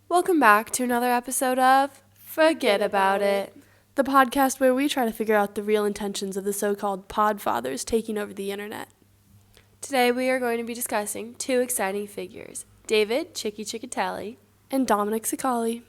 Welcome back to another episode of Forget About It, the podcast where we try to figure out the real intentions of the so-called podfathers taking over the internet. Today we are going to be discussing two exciting figures, David Cecchetelli and Dominick Cicale.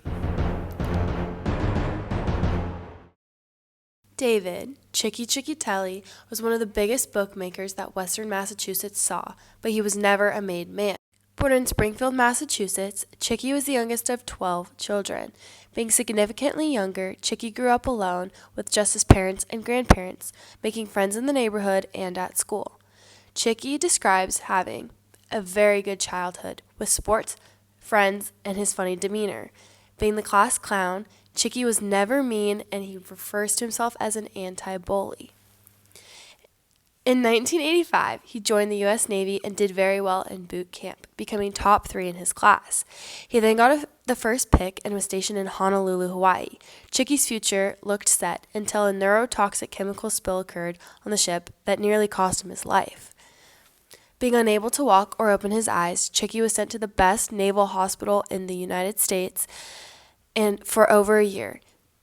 David Cecchetelli was one of the biggest bookmakers that Western Massachusetts saw, but he was never a made man. Born in Springfield, Massachusetts, Chicky was the youngest of 12 children. Being significantly younger, Chicky grew up alone with just his parents and grandparents, making friends in the neighborhood and at school. Chicky describes having a very good childhood with sports, friends, and his funny demeanor. Being the class clown, Chicky was never mean, and he refers to himself as an anti-bully. In 1985, he joined the U.S. Navy and did very well in boot camp, becoming top 3 in his class. He then got the first pick and was stationed in Honolulu, Hawaii. Chicky's future looked set until a neurotoxic chemical spill occurred on the ship that nearly cost him his life. Being unable to walk or open his eyes, Chicky was sent to the best naval hospital in the United States and for over a year.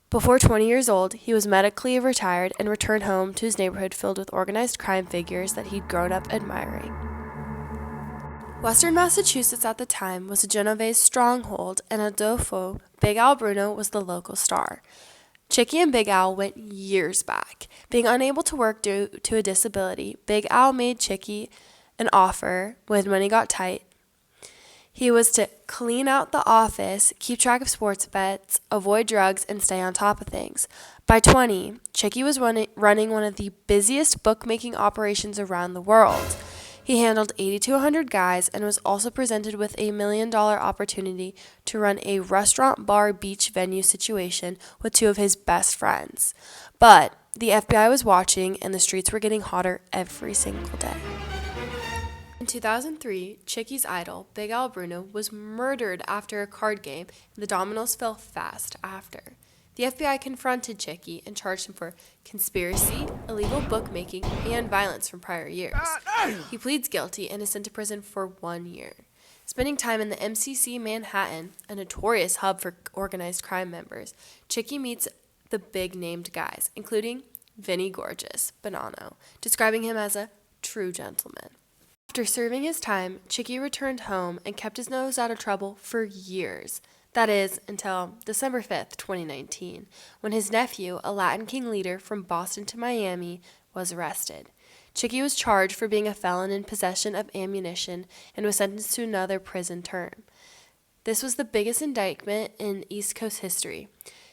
Before 20 years old, he was medically retired and returned home to his neighborhood filled with organized crime figures that he'd grown up admiring. Western Massachusetts at the time was a Genovese stronghold, and Adolfo Big Al Bruno was the local star. Chicky and Big Al went years back. Being unable to work due to a disability, Big Al made Chicky an offer when money got tight. He was to clean out the office, keep track of sports bets, avoid drugs, and stay on top of things. By 20, Chicky was running one of the busiest bookmaking operations around the world. He handled 80 to 100 guys and was also presented with a $1 million opportunity to run a restaurant, bar, beach venue situation with 2 of his best friends. But the FBI was watching, and the streets were getting hotter every single day. In 2003, Chicky's idol, Big Al Bruno, was murdered after a card game, and the dominoes fell fast after. The FBI confronted Chicky and charged him for conspiracy, illegal bookmaking, and violence from prior years. He pleads guilty and is sent to prison for 1 year. Spending time in the MCC Manhattan, a notorious hub for organized crime members, Chicky meets the big-named guys, including Vinny Gorgeous Bonanno, describing him as a true gentleman. After serving his time, Chicky returned home and kept his nose out of trouble for years. That is, until December 5th, 2019, when his nephew, a Latin King leader from Boston to Miami, was arrested. Chicky was charged for being a felon in possession of ammunition and was sentenced to another prison term. This was the biggest indictment in East Coast history.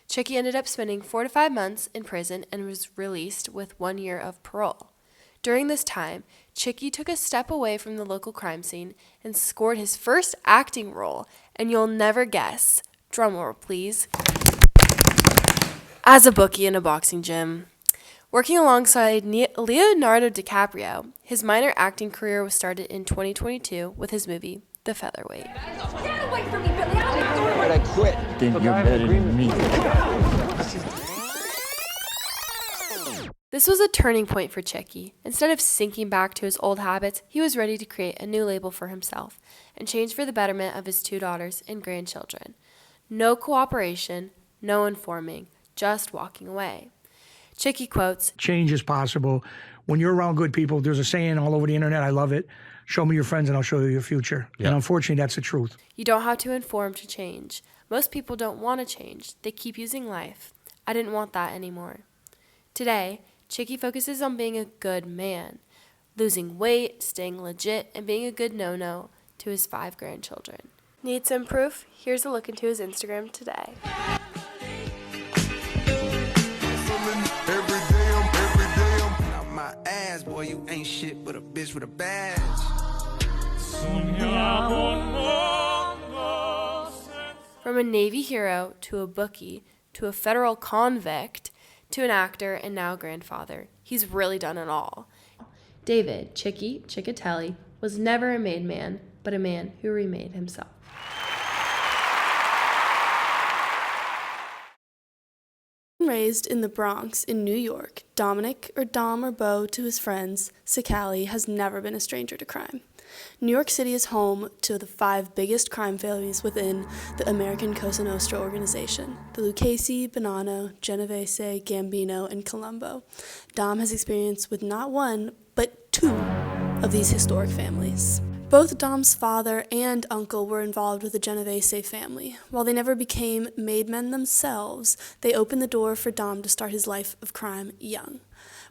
Chicky ended up spending 4 to 5 months in prison and was released with 1 year of parole. During this time, Chicky took a step away from the local crime scene and scored his first acting role, and you'll never guess, drumroll please, as a bookie in a boxing gym. Working alongside Leonardo DiCaprio, his minor acting career was started in 2022 with his movie, The Featherweight. Get away from me, Billy! But I quit. Think you're better than me. This was a turning point for Chicky. Instead of sinking back to his old habits, he was ready to create a new label for himself and change for the betterment of his 2 daughters and grandchildren. No cooperation, no informing, just walking away. Chicky quotes, "Change is possible. When you're around good people, there's a saying all over the internet, I love it, show me your friends and I'll show you your future." Yep. And unfortunately, that's the truth. You don't have to inform to change. Most people don't want to change. They keep using life. I didn't want that anymore. Today, Chicky focuses on being a good man, losing weight, staying legit, and being a good no-no to his 5 grandchildren. Need some proof? Here's a look into his Instagram today. My ass, boy, you ain't shit but a bitch with a badge. From a Navy hero to a bookie to a federal convict to an actor and now grandfather, he's really done it all. David Cecchetelli was never a made man, but a man who remade himself. Raised in the Bronx in New York, Dominick, or Dom or Bo to his friends, Cicale has never been a stranger to crime. New York City is home to the 5 biggest crime families within the American Cosa Nostra organization: the Lucchese, Bonanno, Genovese, Gambino, and Colombo. Dom has experience with not one, but 2 of these historic families. Both Dom's father and uncle were involved with the Genovese family. While they never became made men themselves, they opened the door for Dom to start his life of crime young.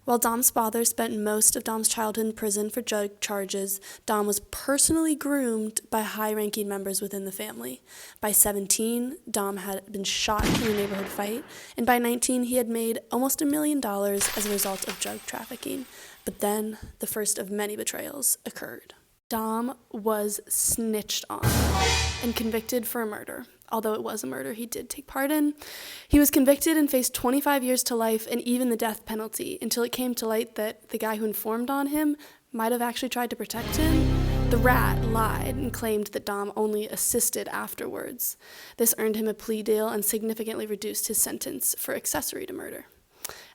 While Dom's father spent most of Dom's childhood in prison for drug charges, Dom was personally groomed by high-ranking members within the family. By 17, Dom had been shot in a neighborhood fight, and by 19, he had made almost $1 million as a result of drug trafficking. But then, the first of many betrayals occurred. Dom was snitched on and convicted for a murder. Although it was a murder he did take part in. He was convicted and faced 25 years to life and even the death penalty until it came to light that the guy who informed on him might have actually tried to protect him. The rat lied and claimed that Dom only assisted afterwards. This earned him a plea deal and significantly reduced his sentence for accessory to murder.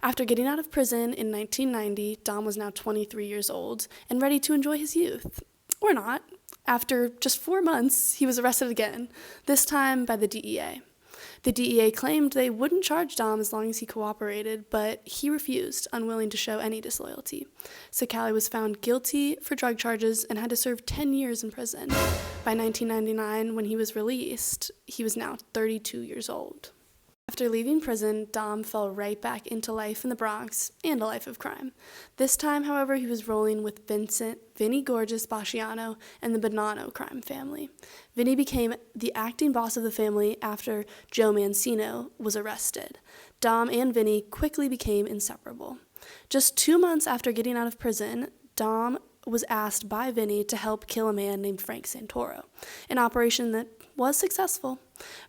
After getting out of prison in 1990, Dom was now 23 years old and ready to enjoy his youth. Or not. After just 4 months, he was arrested again, this time by the DEA. The DEA claimed they wouldn't charge Dom as long as he cooperated, but he refused, unwilling to show any disloyalty. Cicale was found guilty for drug charges and had to serve 10 years in prison. By 1999, when he was released, he was now 32 years old. After leaving prison, Dom fell right back into life in the Bronx and a life of crime. This time, however, he was rolling with Vinny Gorgeous Basciano and the Bonanno crime family. Vinny became the acting boss of the family after Joe Mancino was arrested. Dom and Vinny quickly became inseparable. Just 2 months after getting out of prison, Dom was asked by Vinny to help kill a man named Frank Santoro, an operation that was successful.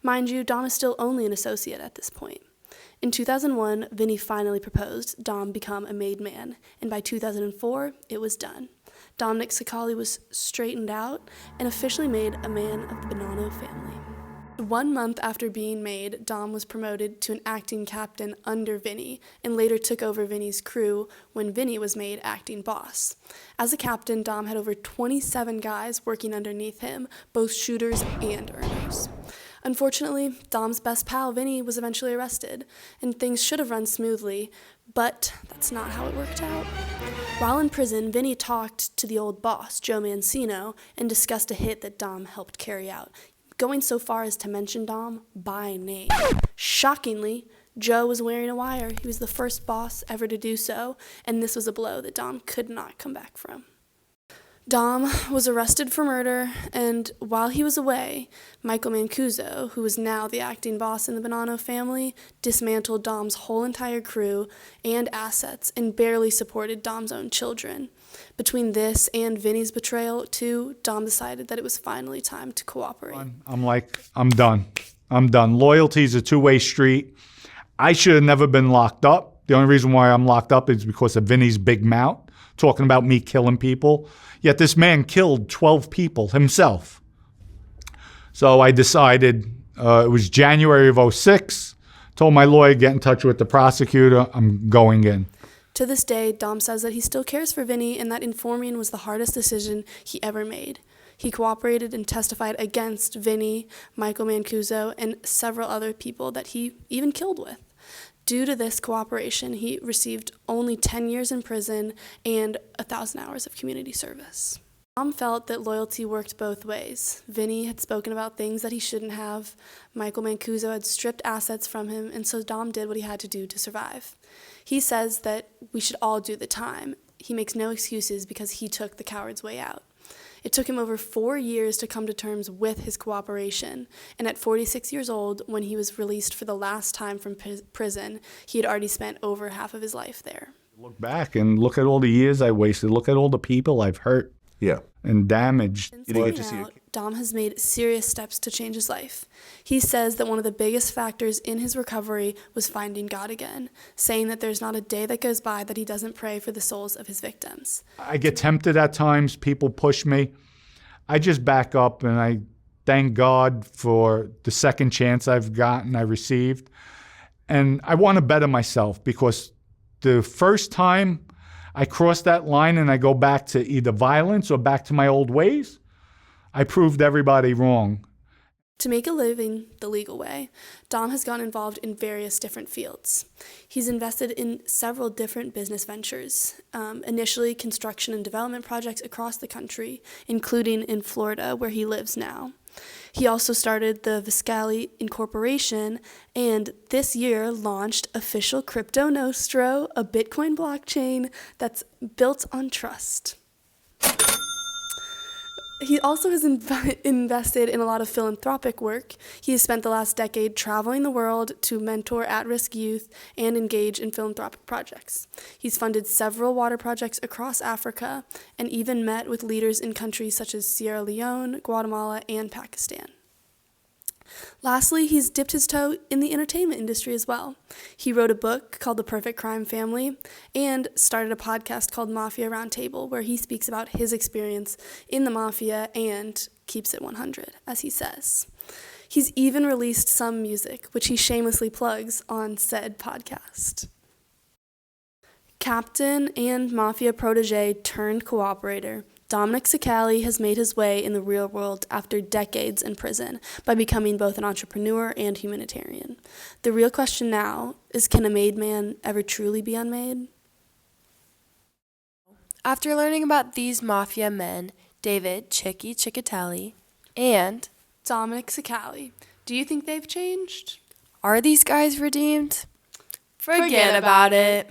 Mind you, Dom is still only an associate at this point. In 2001, Vinny finally proposed Dom become a made man, and by 2004, it was done. Dominick Cicale was straightened out and officially made a man of the Bonanno family. 1 month after being made, Dom was promoted to an acting captain under Vinny and later took over Vinny's crew when Vinny was made acting boss. As a captain, Dom had over 27 guys working underneath him, both shooters and earners. Unfortunately, Dom's best pal, Vinny, was eventually arrested, and things should have run smoothly, but that's not how it worked out. While in prison, Vinny talked to the old boss, Joe Mancino, and discussed a hit that Dom helped carry out, going so far as to mention Dom by name. Shockingly, Joe was wearing a wire. He was the first boss ever to do so, and this was a blow that Dom could not come back from. Dom was arrested for murder, and while he was away, Michael Mancuso, who was now the acting boss in the Bonanno family, dismantled Dom's whole entire crew and assets and barely supported Dom's own children. Between this and Vinny's betrayal, too, Dom decided that it was finally time to cooperate. I'm done. Loyalty is a two-way street. I should have never been locked up. The only reason why I'm locked up is because of Vinny's big mouth, talking about me killing people. Yet this man killed 12 people himself. So I decided, it was January of 2006, told my lawyer, get in touch with the prosecutor, I'm going in. To this day, Dom says that he still cares for Vinny and that informing was the hardest decision he ever made. He cooperated and testified against Vinny, Michael Mancuso, and several other people that he even killed with. Due to this cooperation, he received only 10 years in prison and 1,000 hours of community service. Dom felt that loyalty worked both ways. Vinny had spoken about things that he shouldn't have. Michael Mancuso had stripped assets from him, and so Dom did what he had to do to survive. He says that we should all do the time. He makes no excuses because he took the coward's way out. It took him over 4 years to come to terms with his cooperation, and at 46 years old, when he was released for the last time from prison, he had already spent over half of his life there. Look back and look at all the years I wasted. Look at all the people I've hurt and damaged. Since getting out, Dom has made serious steps to change his life. He says that one of the biggest factors in his recovery was finding God again, saying that there's not a day that goes by that he doesn't pray for the souls of his victims. I get tempted at times. People push me. I just back up and I thank God for the second chance I received. And I want to better myself because the first time I cross that line and I go back to either violence or back to my old ways, I proved everybody wrong. To make a living the legal way, Dom has gotten involved in various different fields. He's invested in several different business ventures, initially construction and development projects across the country, including in Florida, where he lives now. He also started the Cicale Incorporation, and this year launched Official Crypto Nostro, a Bitcoin blockchain that's built on trust. He also has invested in a lot of philanthropic work. He has spent the last decade traveling the world to mentor at-risk youth and engage in philanthropic projects. He's funded several water projects across Africa and even met with leaders in countries such as Sierra Leone, Guatemala, and Pakistan. Lastly, he's dipped his toe in the entertainment industry as well. He wrote a book called The Perfect Crime Family and started a podcast called Mafia Roundtable, where he speaks about his experience in the mafia and keeps it 100, as he says. He's even released some music, which he shamelessly plugs on said podcast. Captain and mafia protege turned cooperator, Dominick Cicale has made his way in the real world after decades in prison by becoming both an entrepreneur and humanitarian. The real question now is, can a made man ever truly be unmade? After learning about these mafia men, David Chicky Cecchetelli and Dominick Cicale, do you think they've changed? are these guys redeemed? Forget about it.